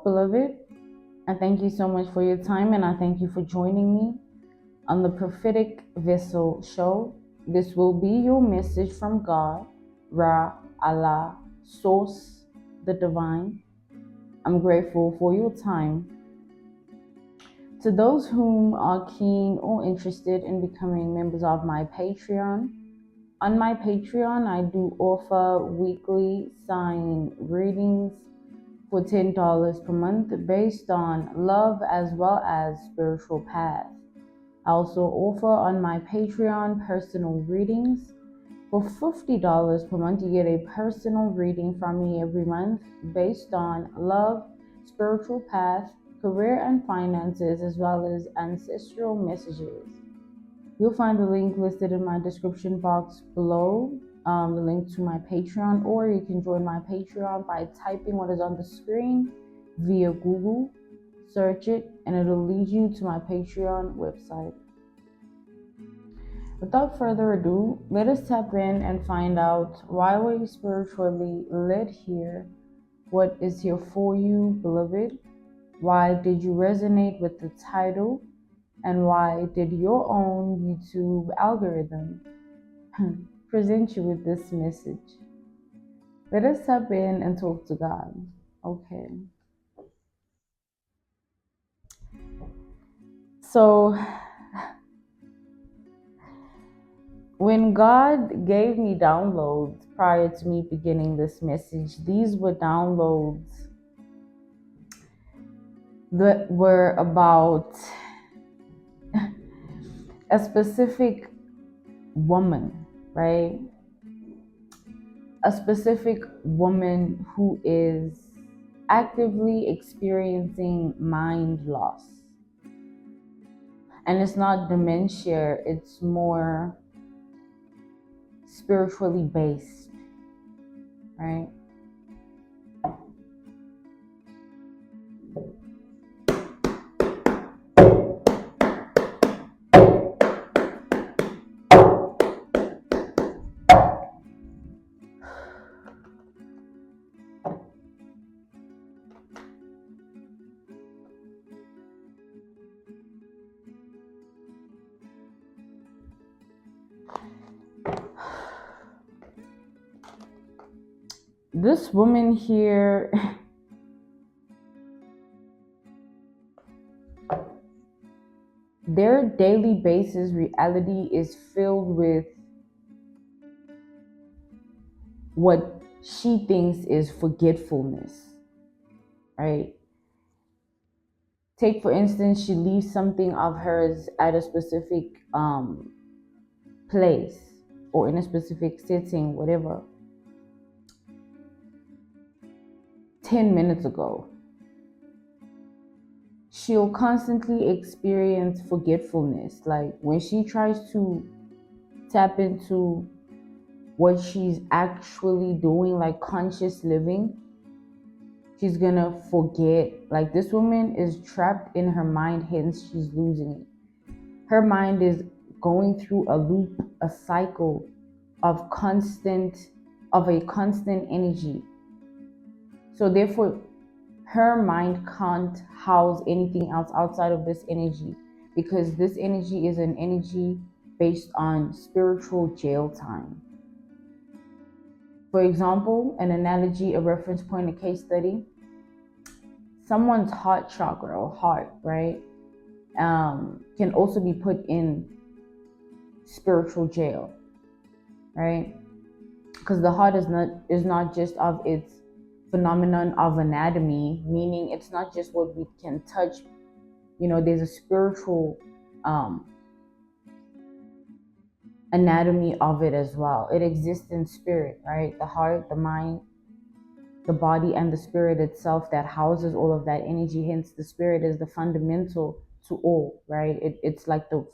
beloved. I thank you so much for your time, and I thank you for joining me on the Prophetic Vessel Show. This will be your message from God, Ra, Allah, Source, the Divine. I'm grateful for your time. To those whom are keen or interested in becoming members of my Patreon, on my Patreon, I do offer weekly sign readings for $10 per month based on love as well as spiritual path. I also offer on my Patreon personal readings. For $50 per month, you get a personal reading from me every month based on love, spiritual path, career and finances, as well as ancestral messages. You'll find the link listed in my description box below, the link to my Patreon, or you can join my Patreon by typing what is on the screen via Google, search it, and it'll lead you to my Patreon website. Without further ado, let us tap in and find out why were you spiritually led here? What is here for you, beloved? Why did you resonate with the title? And why did your own YouTube algorithm present you with this message? Let us tap in and talk to God. Okay. So, when God gave me downloads prior to me beginning this message, these were downloads that were about a specific woman, right? A specific woman who is actively experiencing mind loss. And it's not dementia, it's more spiritually based, right? This woman here, their daily basis reality is filled with what she thinks is forgetfulness, right? Take, for instance, she leaves something of hers at a specific place or in a specific setting, whatever, 10 minutes ago. She'll constantly experience forgetfulness. Like when she tries to tap into what she's actually doing, like conscious living, she's gonna forget. Like this woman is trapped in her mind, hence she's losing it. Her mind is going through a loop, a cycle of a constant energy. So therefore, her mind can't house anything else outside of this energy, because this energy is an energy based on spiritual jail time. For example, an analogy, a reference point, a case study, someone's heart chakra or heart, right, can also be put in spiritual jail, right? Because the heart is not just of its phenomenon of anatomy, meaning it's not just what we can touch. You know, there's a spiritual anatomy of it as well. It exists in spirit, right? The heart, the mind, the body, and the spirit itself that houses all of that energy. Hence, the spirit is the fundamental to all, right? It's like the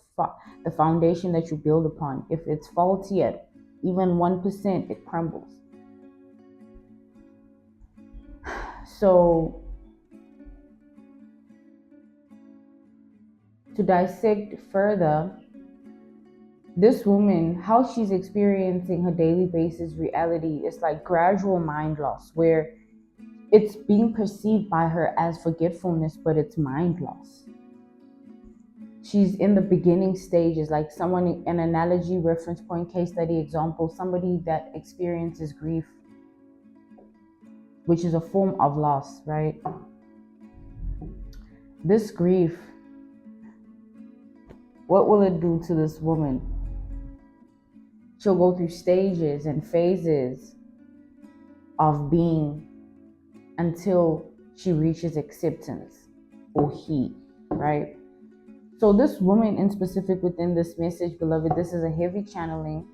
foundation that you build upon. If it's faulty at even 1%, it crumbles. So, to dissect further, this woman, how she's experiencing her daily basis reality is like gradual mind loss, where it's being perceived by her as forgetfulness, but it's mind loss. She's in the beginning stages, like someone, an analogy, reference point, case study, example, somebody that experiences grief, which is a form of loss, right? This grief, what will it do to this woman? She'll go through stages and phases of being until she reaches acceptance, or he, right? So this woman in specific within this message, beloved, this is a heavy channeling.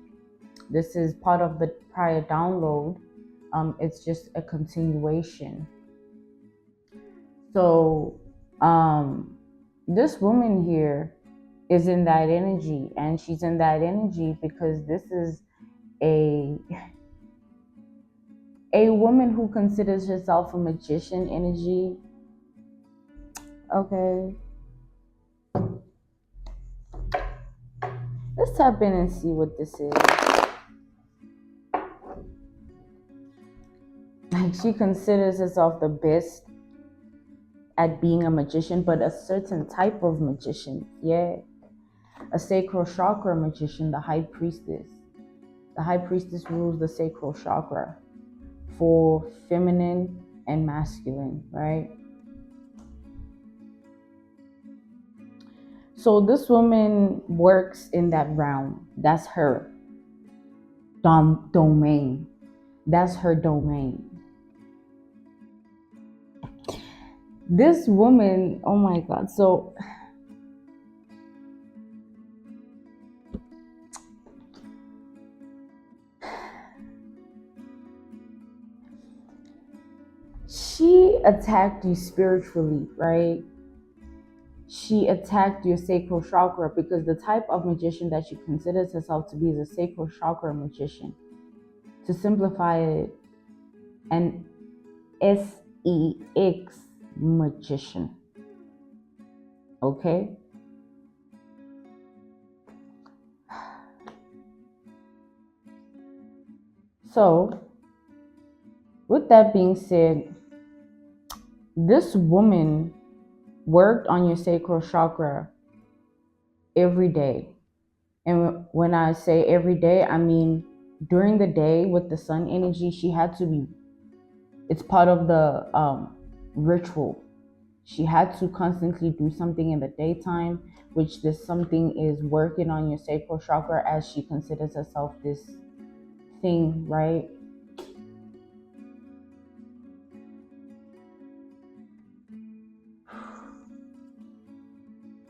This is part of the prior download. It's just a continuation. So this woman here is in that energy, and she's in that energy because this is a woman who considers herself a magician energy. Okay, let's tap in and see what this is. Like, she considers herself the best at being a magician, but a certain type of magician. Yeah, a sacral chakra magician, the high priestess. The high priestess rules the sacral chakra for feminine and masculine, right? So this woman works in that realm. That's her domain. That's her domain. This woman, oh my God. So she attacked you spiritually, right? She attacked your sacral chakra because the type of magician that she considers herself to be is a sacral chakra magician. To simplify it, an SEX magician. Okay? So, with that being said, this woman worked on your sacral chakra every day. And when I say every day, I mean during the day with the sun energy, she had to be, it's part of the ritual. She had to constantly do something in the daytime, which this something is working on your sacral chakra as she considers herself this thing, right?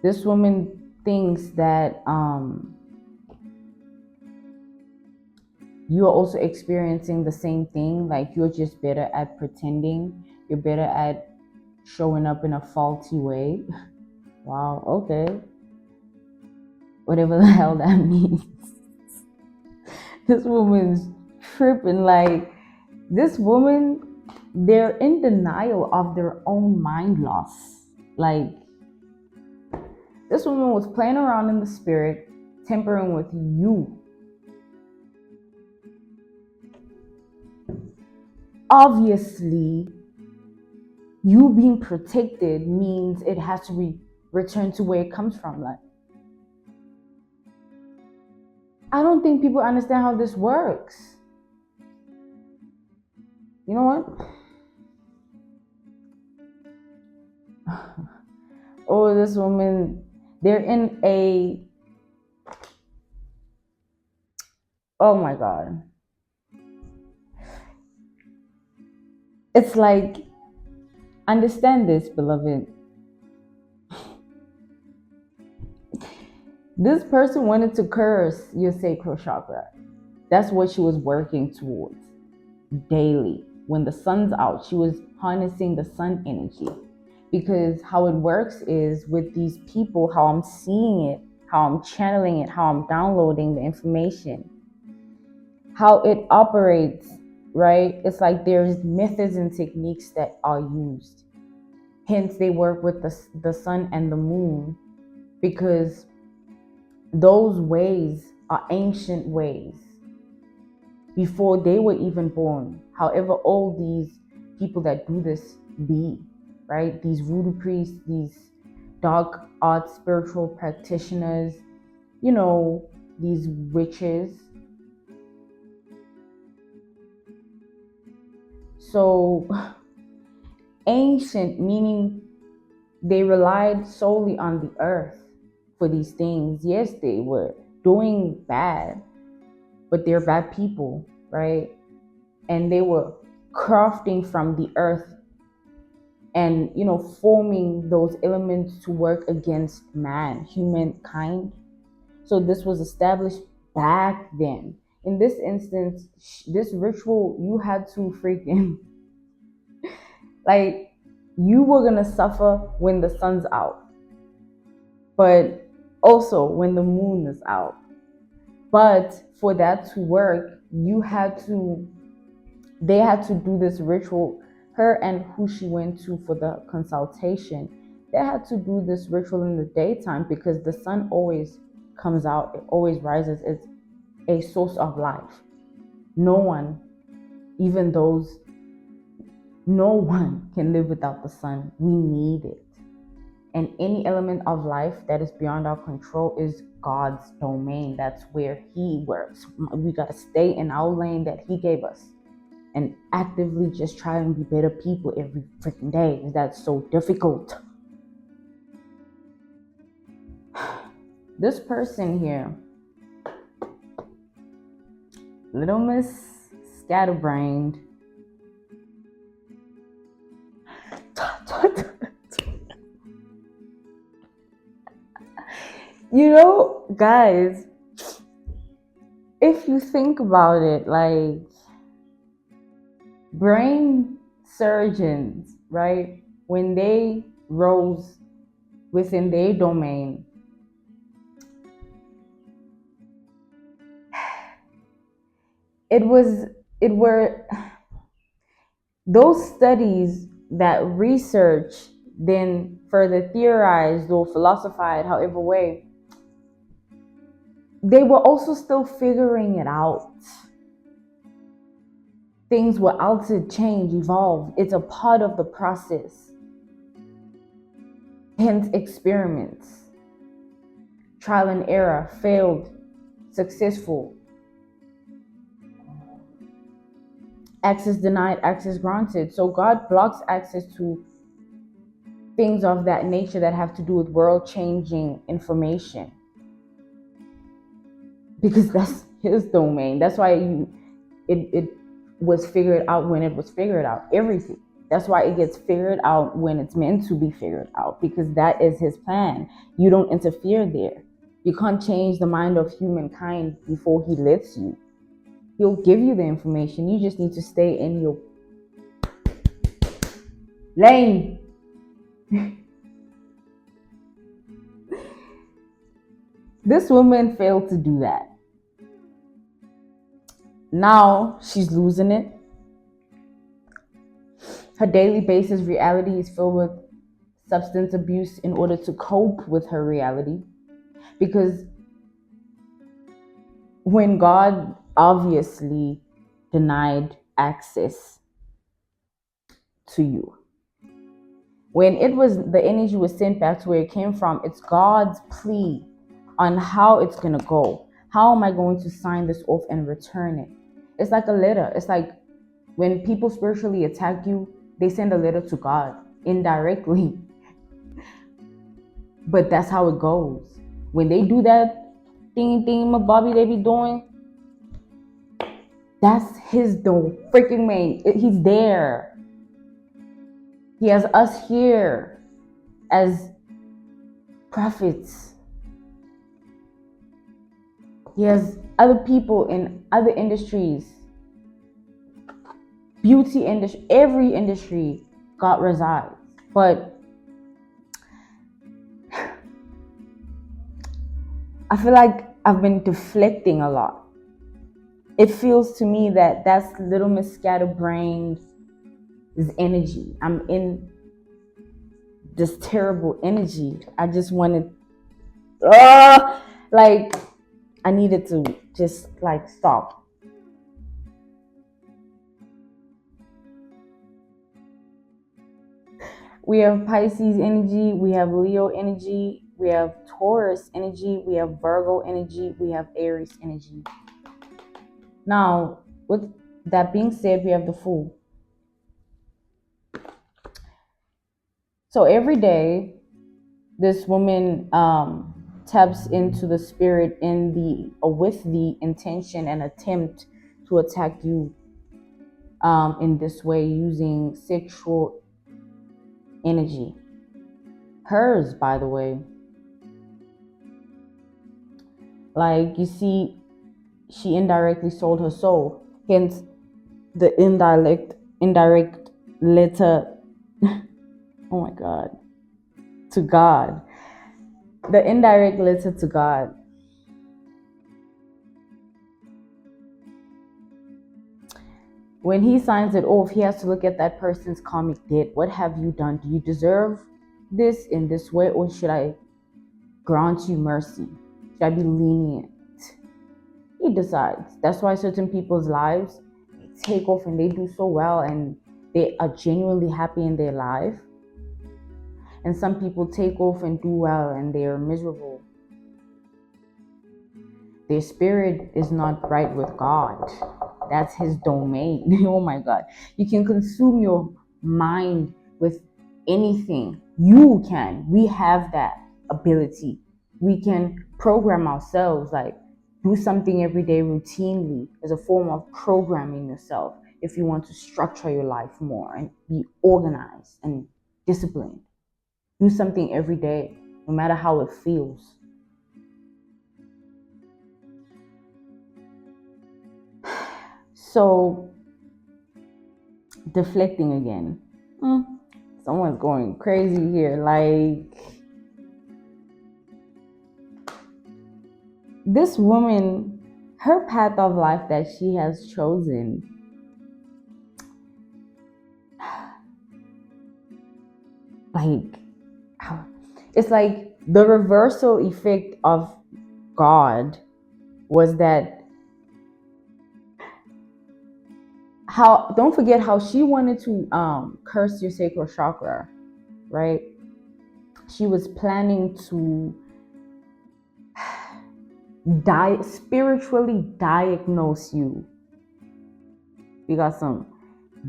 This woman thinks that you are also experiencing the same thing, like you're just better at pretending, you're better at showing up in a faulty way. Wow, okay. Whatever the hell that means. This woman's tripping. Like, this woman, they're in denial of their own mind loss. Like, this woman was playing around in the spirit, tampering with you. Obviously, you being protected means it has to be returned to where it comes from. Like, I don't think people understand how this works. You know what? Oh, this woman, they're in a, oh my God. It's like, understand this, beloved. This person wanted to curse your sacral chakra. That's what she was working towards daily. When the sun's out, she was harnessing the sun energy. Because how it works is with these people, how I'm seeing it, how I'm channeling it, how I'm downloading the information, how it operates, right? It's like there's methods and techniques that are used. Hence, they work with the sun and the moon, because those ways are ancient ways before they were even born. However old these people that do this be, right? These voodoo priests, these dark art spiritual practitioners, you know, these witches. So ancient, meaning they relied solely on the earth for these things. Yes, they were doing bad, but they're bad people, right? And they were crafting from the earth and, you know, forming those elements to work against man, humankind. So this was established back then. In this instance, this ritual, you had to freaking, like, you were gonna suffer when the sun's out, but also when the moon is out. But for that to work, they had to do this ritual. Her and who she went to for the consultation, they had to do this ritual in the daytime because the sun always comes out, it always rises. It's a source of life. No one, even those, no one can live without the sun. We need it. And any element of life that is beyond our control is God's domain. That's where He works. We got to stay in our lane that He gave us and actively just try and be better people every freaking day. That's so difficult. This person here, Little Miss Scatterbrained. You know, guys, if you think about it, like, brain surgeons, right, when they rose within their domain, it were those studies that research then further theorized or philosophized, however way, they were also still figuring it out. Things were altered, change, evolve. It's a part of the process. Hence experiments. Trial and error, failed, successful. Access denied, access granted. So God blocks access to things of that nature that have to do with world-changing information, because that's His domain. That's why it was figured out when it was figured out. Everything. That's why it gets figured out when it's meant to be figured out, because that is His plan. You don't interfere there. You can't change the mind of humankind before He lets you. He'll give you the information. You just need to stay in your lane. This woman failed to do that. Now she's losing it. Her daily basis reality is filled with substance abuse in order to cope with her reality. Because when God obviously denied access to you, when the energy was sent back to where it came from, it's God's plea on how it's going to go. How am I going to sign this off and return it? It's like a letter. It's like when people spiritually attack you, they send a letter to God indirectly. But that's how it goes. When they do that thing, my Bobby, they be doing, that's His freaking main. He's there. He has us here as prophets. He has other people in other industries, beauty industry, every industry God resides. But I feel like I've been deflecting a lot. It feels to me that that's Little Miss Scatterbrained's energy. I'm in this terrible energy. I just wanted, like, I needed to just like stop. We have Pisces energy, we have Leo energy, we have Taurus energy, we have Virgo energy, we have Aries energy. Now, with that being said, we have the Fool. So every day, this woman taps into the spirit with the intention and attempt to attack you in this way, using sexual energy. Hers, by the way. Like, you see, she indirectly sold her soul. Hence, the indirect letter. Oh my God. To God. The indirect letter to God. When he signs it off, he has to look at that person's karmic debt. What have you done? Do you deserve this in this way, or should I grant you mercy? Should I be lenient? He decides. That's why certain people's lives take off and they do so well and they are genuinely happy in their life. And some people take off and do well and they are miserable. Their spirit is not right with God. That's his domain. Oh my God. You can consume your mind with anything. You can. We have that ability. We can program ourselves, like do something every day routinely as a form of programming yourself if you want to structure your life more and be organized and disciplined. Do something every day, no matter how it feels. So, deflecting again. Someone's going crazy here. Like, this woman, her path of life that she has chosen, like, it's like the reversal effect of God was that don't forget how she wanted to curse your sacral chakra, right? She was planning to spiritually diagnose you. We got some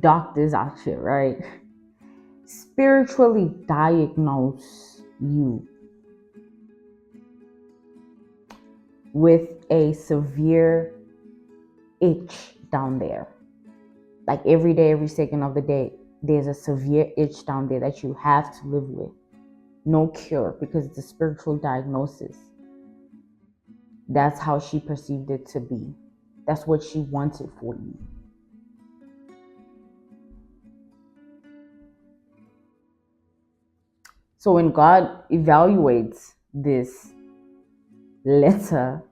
doctors out here, right? Spiritually diagnose you with a severe itch down there. Like every day, every second of the day, there's a severe itch down there that you have to live with. No cure, because it's a spiritual diagnosis. That's how she perceived it to be. That's what she wanted for you. So when God evaluates this letter,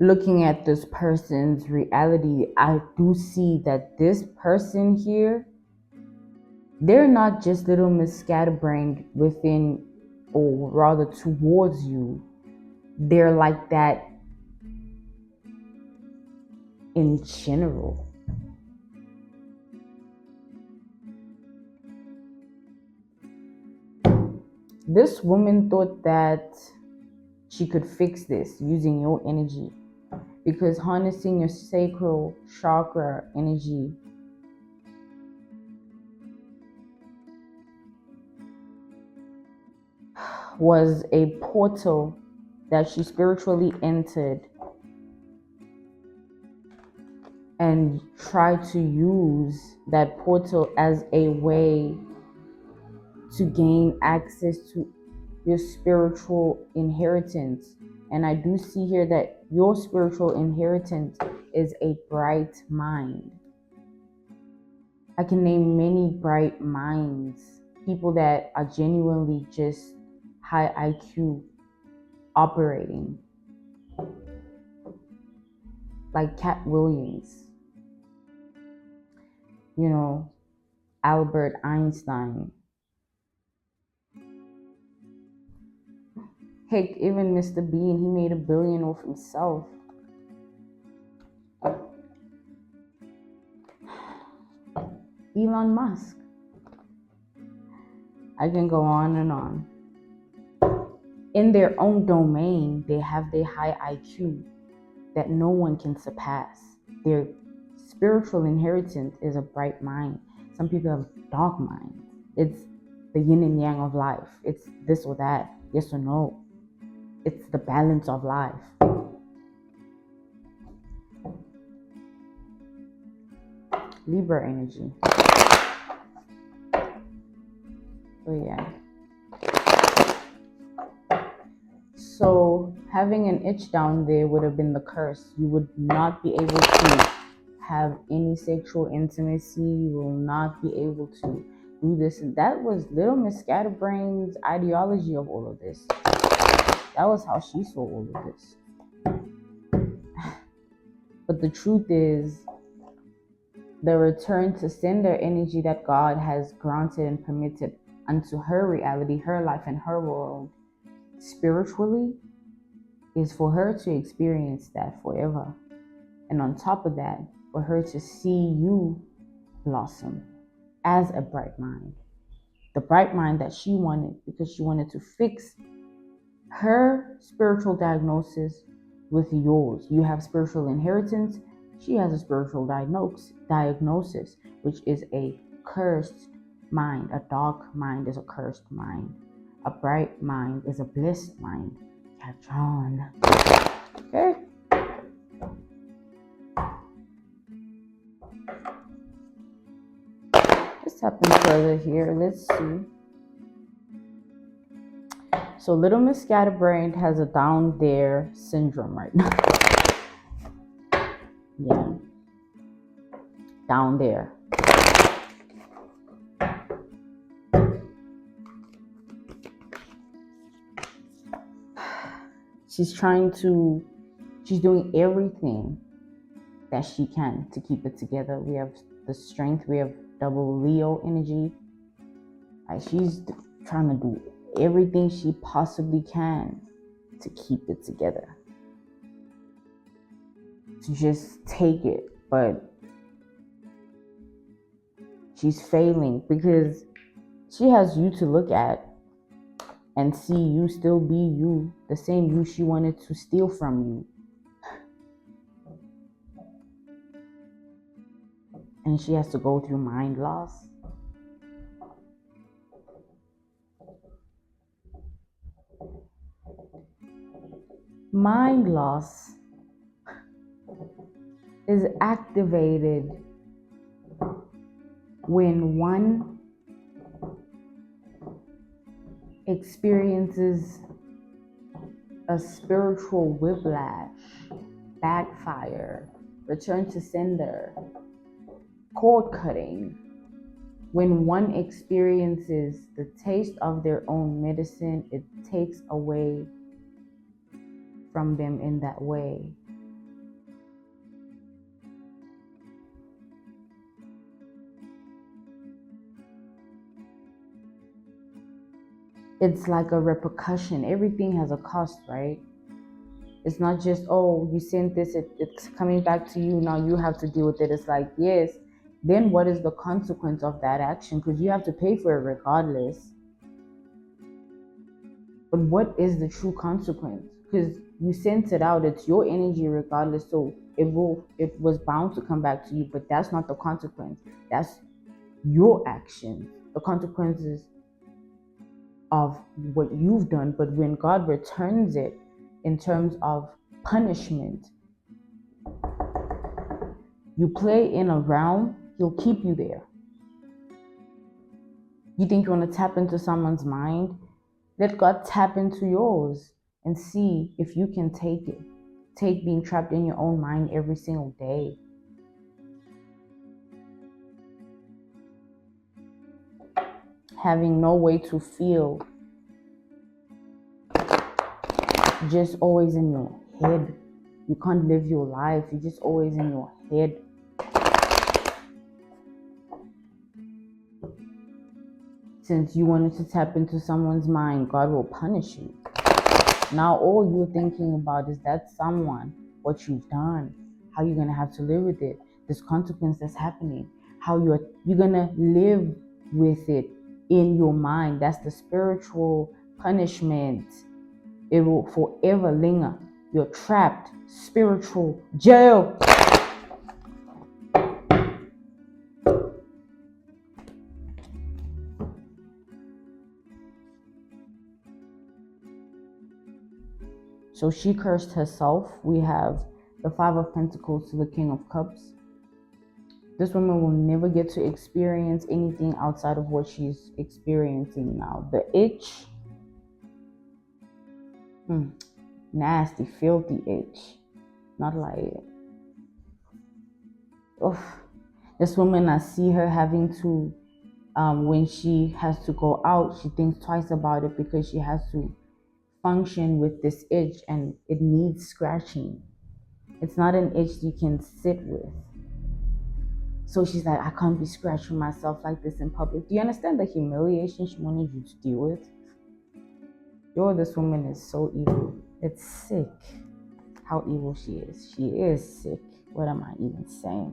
looking at this person's reality, I do see that this person here, they're not just little Miss Scatterbrained within, or rather towards you. They're like that in general. This woman thought that she could fix this using your energy, because harnessing your sacral chakra energy was a portal that she spiritually entered and tried to use that portal as a way to gain access to your spiritual inheritance. And I do see here that your spiritual inheritance is a bright mind. I can name many bright minds, people that are genuinely just high IQ operating, like Cat Williams, Albert Einstein. Heck, even Mr. Bean, he made $1 billion off himself. Elon Musk. I can go on and on. In their own domain, they have their high IQ that no one can surpass. Their spiritual inheritance is a bright mind. Some people have dark minds. It's the yin and yang of life. It's this or that, yes or no. It's the balance of life. Libra energy. So yeah. So having an itch down there would have been the curse. You would not be able to have any sexual intimacy. You will not be able to do this. And that was little Miss Scatterbrained's ideology of all of this. That was how she saw all of this. But the truth is, the return to sender energy that God has granted and permitted unto her reality, her life, and her world spiritually is for her to experience that forever. And on top of that, for her to see you blossom as a bright mind. The bright mind that she wanted, because she wanted to fix her spiritual diagnosis with yours. You have spiritual inheritance. She has a spiritual diagnosis, which is a cursed mind. A dark mind is a cursed mind. A bright mind is a blessed mind. Catch on. Okay? Let's tap in further here. Let's see. So little Miss Scatterbrained has a down there syndrome right now. Yeah. Down there. She's doing everything that she can to keep it together. We have the strength. We have double Leo energy. Like, she's trying to do everything she possibly can to keep it together. To just take it. But she's failing because she has you to look at and see you still be you, the same you she wanted to steal from you. And she has to go through mind loss. Mind loss is activated when one experiences a spiritual whiplash, backfire, return to sender, cord cutting. When one experiences the taste of their own medicine, it takes away from them in that way. It's like a repercussion. Everything has a cost, right? It's not just, oh, you sent this, it's coming back to you, now you have to deal with it. It's like, yes, then what is the consequence of that action? Because you have to pay for it regardless. But what is the true consequence? Because you sent it out, it's your energy regardless, so it was bound to come back to you, but that's not the consequence. That's your action. The consequences of what you've done. But when God returns it in terms of punishment, you play in a realm, he'll keep you there. You think you want to tap into someone's mind? Let God tap into yours and see if you can take it. Take being trapped in your own mind every single day. Having no way to feel. Just always in your head. You can't live your life. You're just always in your head. Since you wanted to tap into someone's mind, God will punish you. Now all you're thinking about is that someone, what you've done, how you're going to have to live with it, this consequence that's happening. how you're gonna live with it in your mind. That's the spiritual punishment. It will forever linger. You're trapped. Spiritual jail. So she cursed herself. We have the Five of Pentacles to the King of Cups. This woman will never get to experience anything outside of what she's experiencing now. The itch, nasty, filthy itch. Not like, oh, this woman, I see her having to, when she has to go out, she thinks twice about it because she has to function with this itch and it needs scratching. It's not an itch you can sit with. So she's like, I can't be scratching myself like this in public. Do you understand the humiliation she wanted you to deal with? Yo, this woman is so evil. It's sick how evil she is. She is sick. What am I even saying?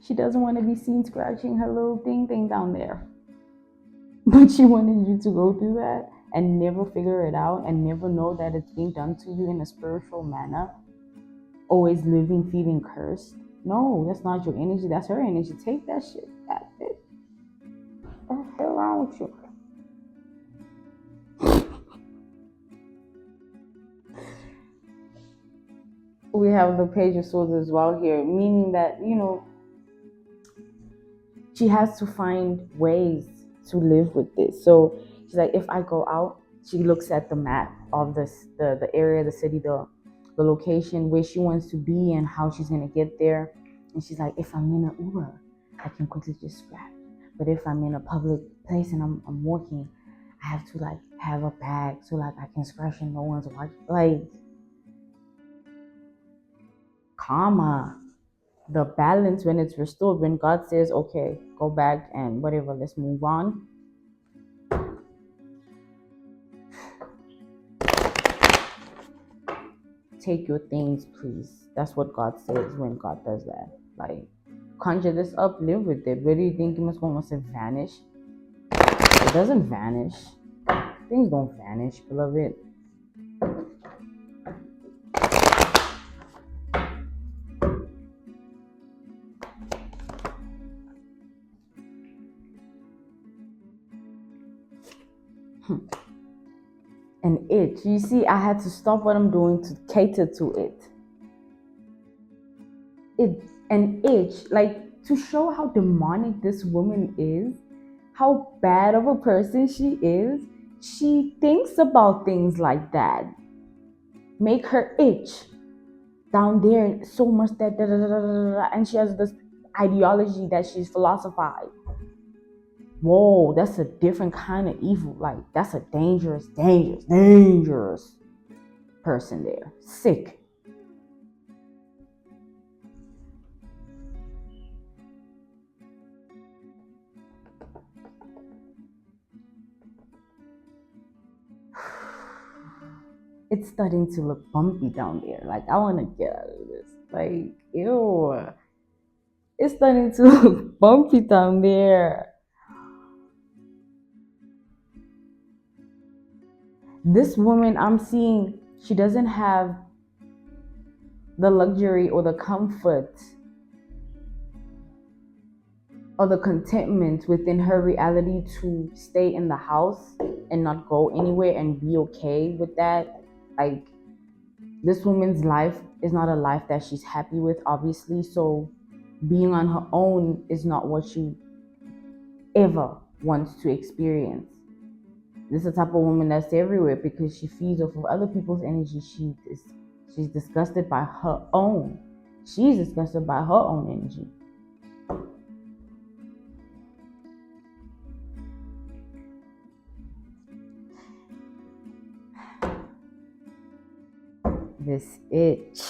She doesn't want to be seen scratching her little thing down there. But she wanted you to go through that and never figure it out and never know that it's being done to you in a spiritual manner. Always living, feeling cursed. No, that's not your energy. That's her energy. Take that shit. That's it. What the hell wrong with you? We have the Page of Swords as well here, meaning that, she has to find ways to live with this. So she's like, if I go out, she looks at the map of the area, the city, the location where she wants to be and how she's gonna get there. And she's like, if I'm in an Uber, I can quickly just scratch. But if I'm in a public place and I'm walking, I have to like have a bag so like I can scratch and no one's watching. Like, karma, the balance when it's restored, when God says, okay, go back and whatever, let's move on. Take your things, please. That's what God says when God does that. Like, conjure this up, live with it. Where do you think it's going to vanish? It doesn't vanish. Things don't vanish, beloved. An itch. You see, I had to stop what I'm doing to cater to it. An itch, like to show how demonic this woman is, how bad of a person she is. She thinks about things like that. Make her itch down there so much that and she has this ideology that she's philosophized. Whoa, that's a different kind of evil. Like, that's a dangerous person there. Sick. It's starting to look bumpy down there. Like, I want to get out of this. Like, ew. It's starting to look bumpy down there. This woman I'm seeing, she doesn't have the luxury or the comfort or the contentment within her reality to stay in the house and not go anywhere and be okay with that. Like, this woman's life is not a life that she's happy with, obviously. So being on her own is not what she ever wants to experience. This is the type of woman that's everywhere because she feeds off of other people's energy. She's disgusted by her own. She's disgusted by her own energy. This itch.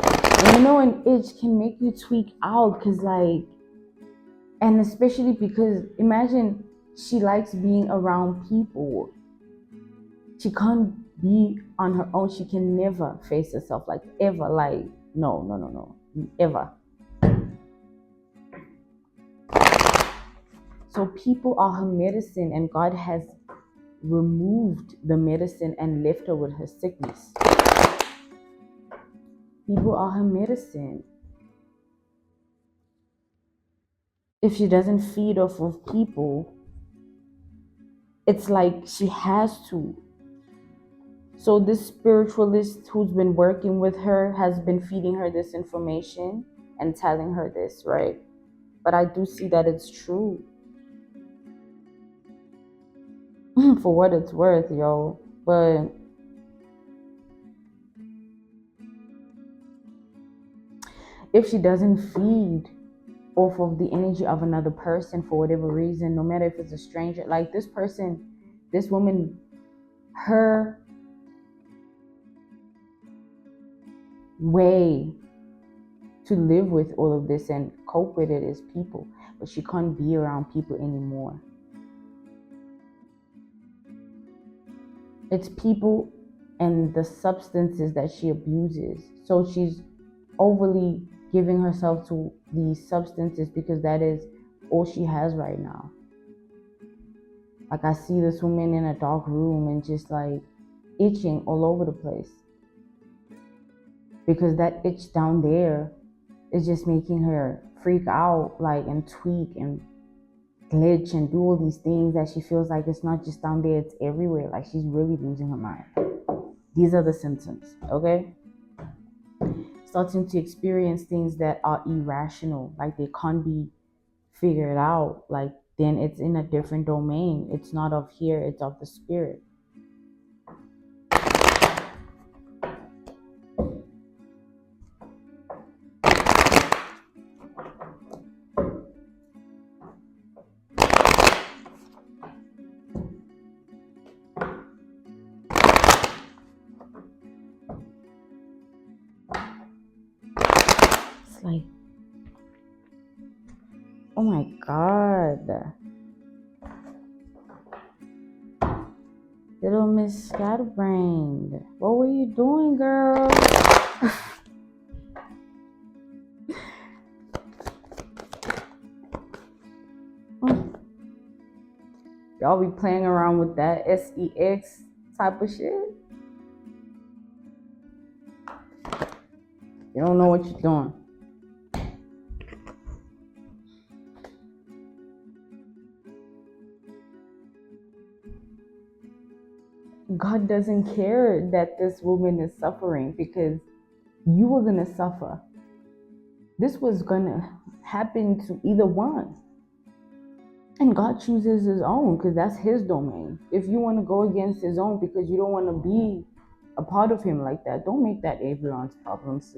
And an itch can make you tweak out because, like, And especially because imagine she likes being around people. She can't be on her own. She can never face herself, like ever. Like, no, no, no, no, ever. So people are her medicine, and God has removed the medicine and left her with her sickness. People are her medicine. If she doesn't feed off of people, it's like she has to. So this spiritualist who's been working with her has been feeding her this information and telling her this, right? But I do see that it's true. For what it's worth, yo. But if she doesn't feed off of the energy of another person for whatever reason, no matter if it's a stranger, like this person, this woman, her way to live with all of this and cope with it is people, but she can't be around people anymore. It's people and the substances that she abuses. So she's overly giving herself to these substances because that is all she has right now. Like I see this woman in a dark room and just like itching all over the place because that itch down there is just making her freak out, like, and tweak and glitch and do all these things that she feels like it's not just down there, it's everywhere. Like she's really losing her mind. These are the symptoms, okay? Starting to experience things that are irrational, like they can't be figured out. Like then it's in a different domain. It's not of here, it's of the spirit. It's like, oh my God. Little Miss Scatterbrained. What were you doing, girl? Y'all be playing around with that sex type of shit. You don't know what you're doing. God doesn't care that this woman is suffering because you were going to suffer. This was going to happen to either one. And God chooses his own because that's his domain. If you want to go against his own because you don't want to be a part of him like that, don't make that everyone's problem, sis.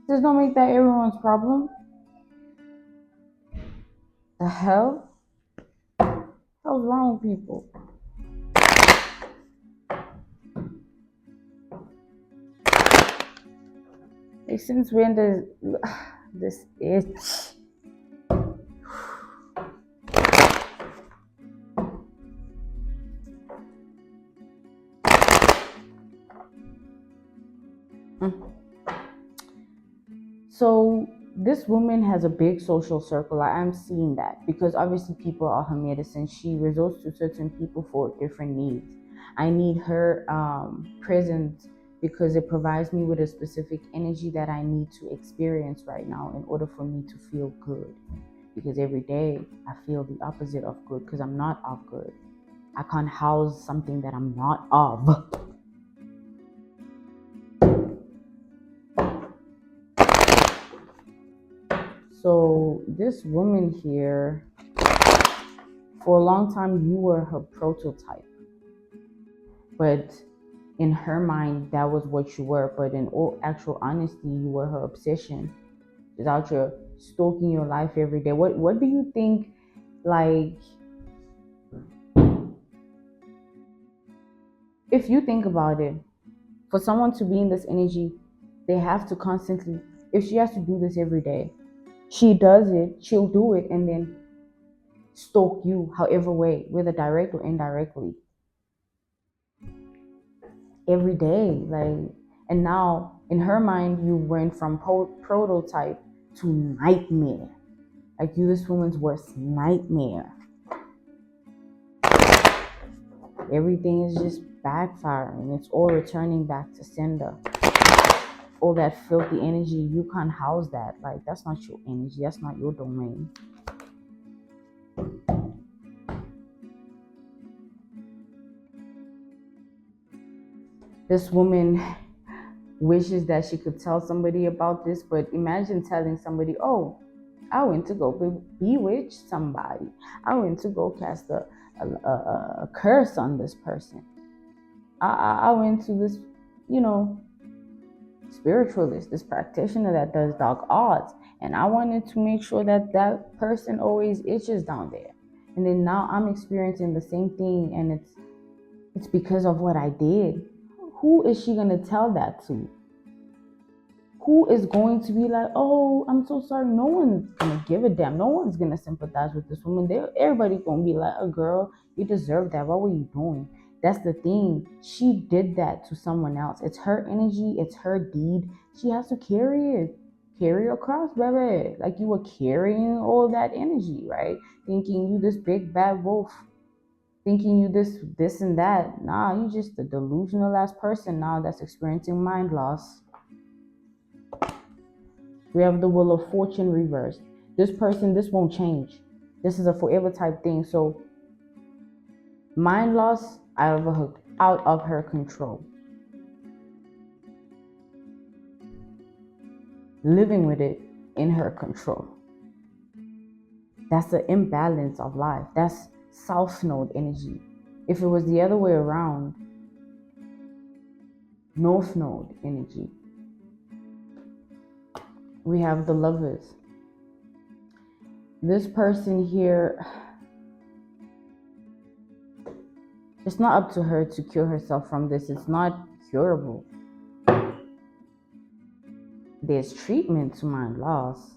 Just don't make that everyone's problem. The hell? What's wrong with people? Like, since when does this itch? So this woman has a big social circle. I am seeing that because obviously people are her medicine. She resorts to certain people for different needs. I need her presence because it provides me with a specific energy that I need to experience right now in order for me to feel good. Because every day I feel the opposite of good because I'm not of good. I can't house something that I'm not of. So this woman here, for a long time, you were her prototype. But in her mind, that was what you were. But in all actual honesty, you were her obsession. Just out here stalking your life every day. What do you think, like, if you think about it, for someone to be in this energy, they have to constantly, if she has to do this every day, She does it, she'll do it, and then stalk you however way, whether direct or indirectly, every day. Like, and now in her mind, you went from prototype to nightmare. Like, you this woman's worst nightmare. Everything is just backfiring. It's all returning back to sender. All that filthy energy, you can't house that. Like, that's not your energy. That's not your domain. This woman wishes that she could tell somebody about this, but imagine telling somebody, oh, I went to go bewitch somebody. I went to go cast a curse on this person. I went to this, spiritualist, this practitioner that does dark arts, and I wanted to make sure that that person always itches down there. And then now I'm experiencing the same thing, and it's because of what I did. Who is she gonna tell that to? Who is going to be like, oh, I'm so sorry? No one's gonna give a damn. No one's gonna sympathize with this woman. Everybody's gonna be like, oh, girl, you deserve that. What were you doing? That's the thing. She did that to someone else. It's her energy. It's her deed. She has to carry it. Carry your cross, baby. Like, you were carrying all that energy, right? Thinking you this big bad wolf. Thinking you this and that. Nah, you just a delusional ass person now that's experiencing mind loss. We have the Wheel of Fortune reversed. This person, this won't change. This is a forever type thing. So, mind loss out of her control. Living with it in her control. That's the imbalance of life. That's South Node energy. If it was the other way around, North Node energy. We have the Lovers. This person here, it's not up to her to cure herself from this. It's not curable. There's treatment to mind loss,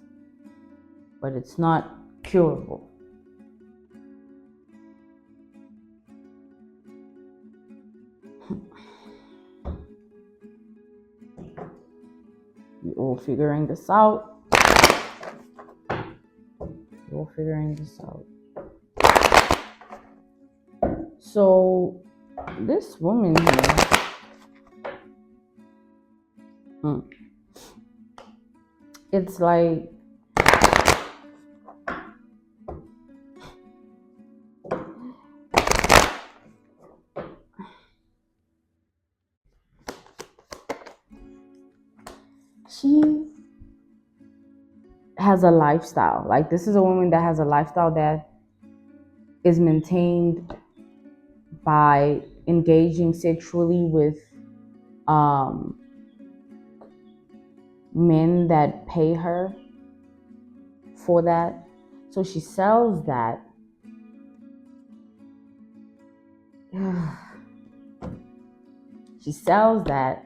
but it's not curable. We're all figuring this out. So this woman here, it's like she has a lifestyle. Like, this is a woman that has a lifestyle that is maintained by engaging sexually with men that pay her for that. So she sells that. She sells that.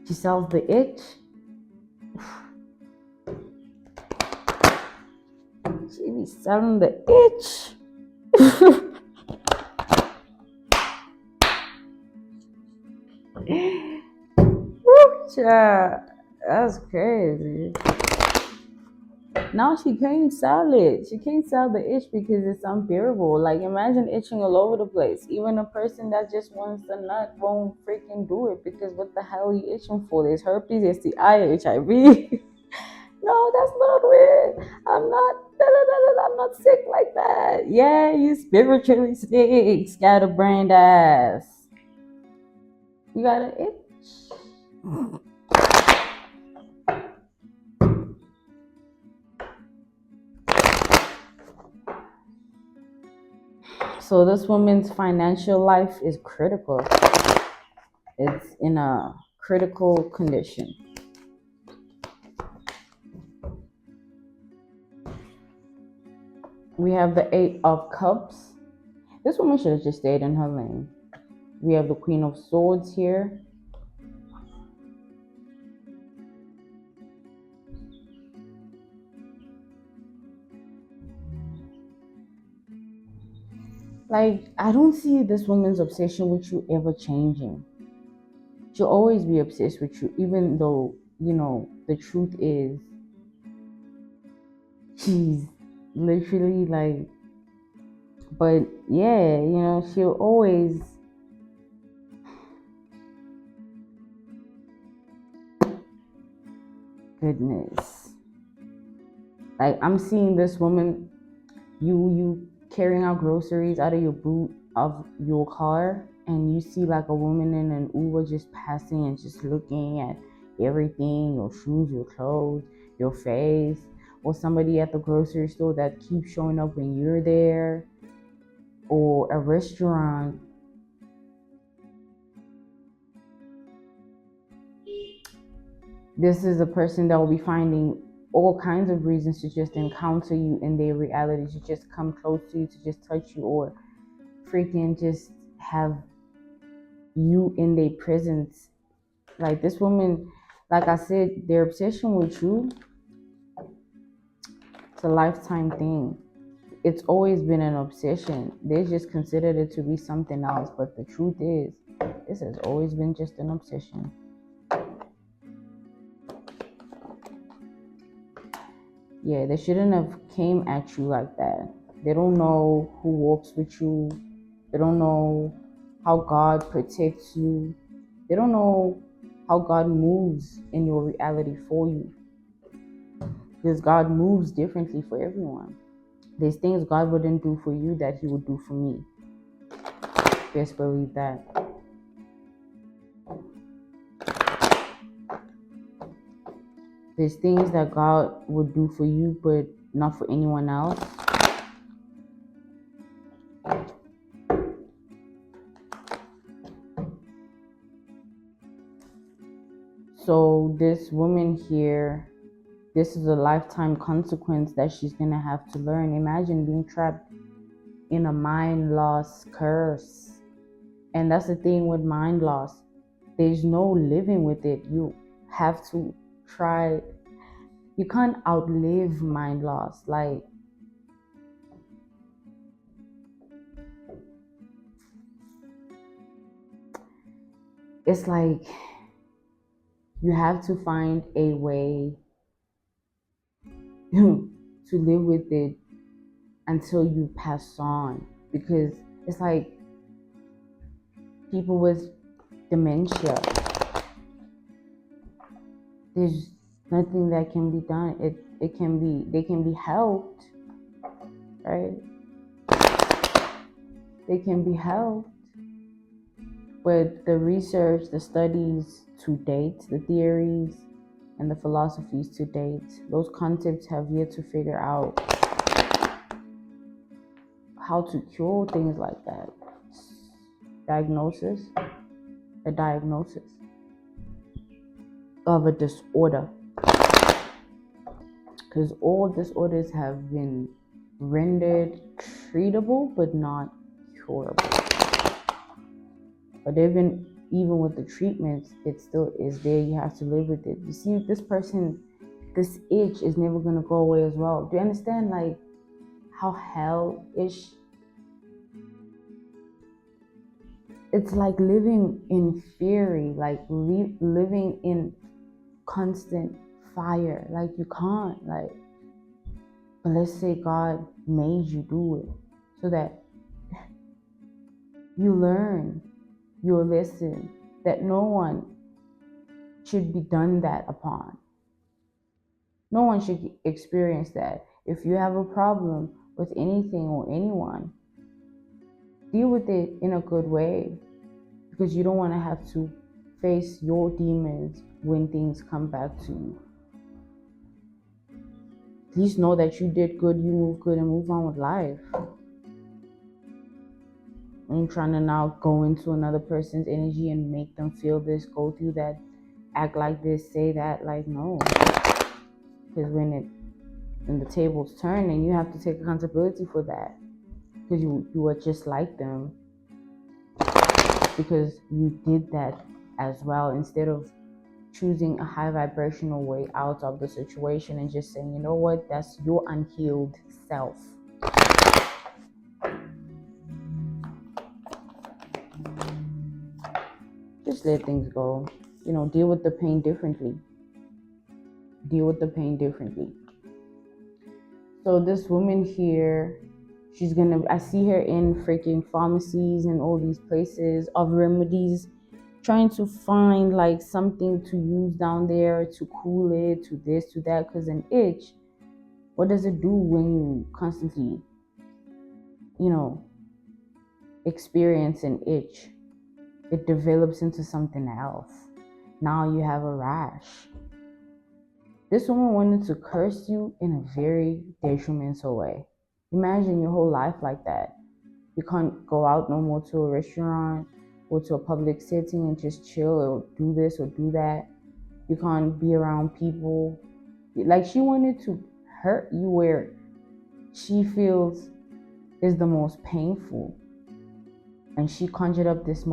She sells the itch. She be selling the itch. That's crazy. Now she can't sell it. She can't sell the itch because it's unbearable. Like, imagine itching all over the place. Even a person that just wants the nut won't freaking do it, because what the hell are you itching for? There's herpes, STI, HIV. No, that's not weird. I'm not sick like that. Yeah, you spiritually sick, scatterbrained ass. You got an itch. So this woman's financial life is critical. It's in a critical condition. We have the 8 of Cups. This woman should have just stayed in her lane. We have the Queen of Swords here. Like, I don't see this woman's obsession with you ever changing. She'll always be obsessed with you, even though, the truth is, she's literally like, but yeah, she'll always, goodness. Like, I'm seeing this woman, you carrying out groceries out of your boot of your car, and you see like a woman in an Uber just passing and just looking at everything, your shoes, your clothes, your face, or somebody at the grocery store that keeps showing up when you're there, or a restaurant. This is a person that will be finding all kinds of reasons to just encounter you in their reality, to just come close to you, to just touch you, or freaking just have you in their presence. Like, this woman, like I said, their obsession with you, it's a lifetime thing. It's always been an obsession. They just considered it to be something else, but the truth is, this has always been just an obsession. Yeah, they shouldn't have came at you like that. They don't know who walks with you. They don't know how God protects you. They don't know how God moves in your reality for you. Because God moves differently for everyone. There's things God wouldn't do for you that He would do for me. Best believe that. There's things that God would do for you, but not for anyone else. So this woman here, this is a lifetime consequence that she's going to have to learn. Imagine being trapped in a mind loss curse. And that's the thing with mind loss. There's no living with it. You have to try. You can't outlive mind loss. Like, it's like you have to find a way to live with it until you pass on. Because it's like people with dementia, there's nothing that can be done. They can be helped, right? They can be helped. But the research, the studies to date, the theories and the philosophies to date, those concepts have yet to figure out how to cure things like that. A diagnosis of a disorder. Because all disorders have been rendered treatable but not curable. But even with the treatments, it still is there. You have to live with it. You see, this itch is never going to go away as well. Do you understand, like, how hellish? It's like living in fury, like living in constant fire. Like, you can't, like, but let's say God made you do it so that you learn your lesson, that no one should be done that upon. No one should experience that. If you have a problem with anything or anyone, deal with it in a good way, because you don't want to have to face your demons when things come back to you. At least know that you did good, you move good, and move on with life. I'm trying to now go into another person's energy and make them feel this, go through that, act like this, say that. Like, no. Because when the tables turn, and you have to take accountability for that, because you are just like them, because you did that as well, instead of choosing a high vibrational way out of the situation and just saying, you know what, that's your unhealed self. Just let things go. You know, deal with the pain differently. Deal with the pain differently. So this woman here, I see her in freaking pharmacies and all these places of remedies, trying to find like something to use down there to cool it, to this, to that. Because an itch, what does it do when you constantly, you know, experience an itch? It develops into something else. Now you have a rash. This woman wanted to curse you in a very detrimental way. Imagine your whole life like that. You can't go out no more to a restaurant or to a public setting and just chill or do this or do that. You can't be around people. Like, she wanted to hurt you where she feels is the most painful. And she conjured up this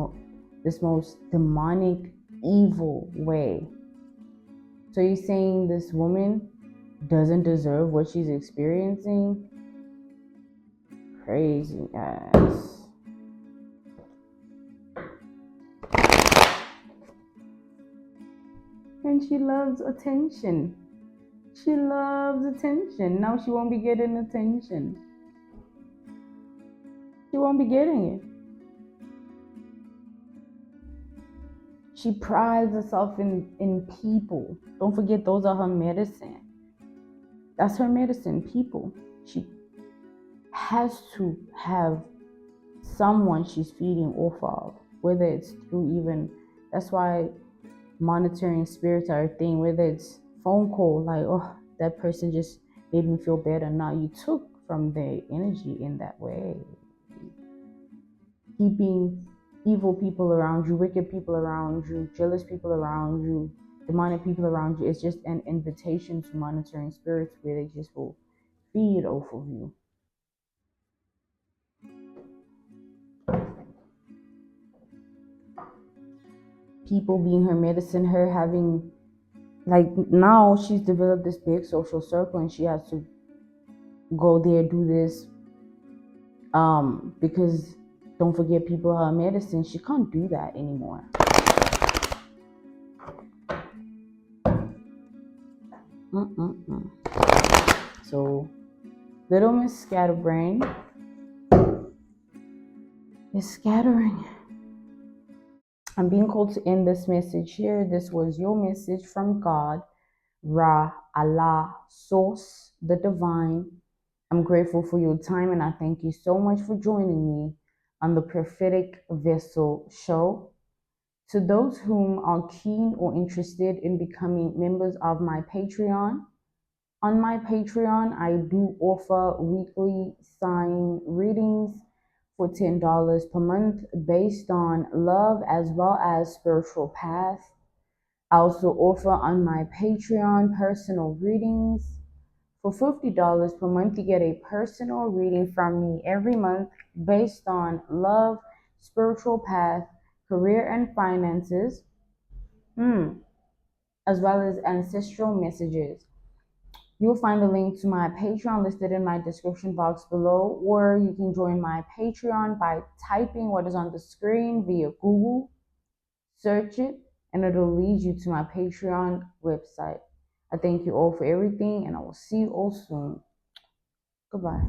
most demonic, evil way. So you're saying this woman doesn't deserve what she's experiencing? Crazy ass. And she loves attention. She loves attention. Now she won't be getting attention. She won't be getting it. She prides herself in people. Don't forget, those are her medicine. That's her medicine, people. She has to have someone she's feeding off of, whether it's through even, that's why monitoring spirits are a thing, whether it's phone call, like, oh, that person just made me feel better. Now you took from their energy in that way. Keeping evil people around you, wicked people around you, jealous people around you, demonic people around you, it's just an invitation to monitoring spirits where they just will feed off of you. People being her medicine, her having, like, now she's developed this big social circle and she has to go there, do this, because don't forget, people are her medicine. She can't do that anymore. So little Miss Scatterbrain is scattering. I'm being called to end this message here. This was your message from God, Ra, Allah, Source, the Divine. I'm grateful for your time and I thank you so much for joining me on the Prophetic Vessel Show. To those whom are keen or interested in becoming members of my Patreon, on my Patreon, I do offer weekly sign readings for $10 per month based on love as well as spiritual path. I also offer on my Patreon personal readings for $50 per month. You get a personal reading from me every month based on love, spiritual path, career and finances, as well as ancestral messages. You'll find the link to my Patreon listed in my description box below, or you can join my Patreon by typing what is on the screen via Google, search it, and it'll lead you to my Patreon website. I thank you all for everything, and I will see you all soon. Goodbye.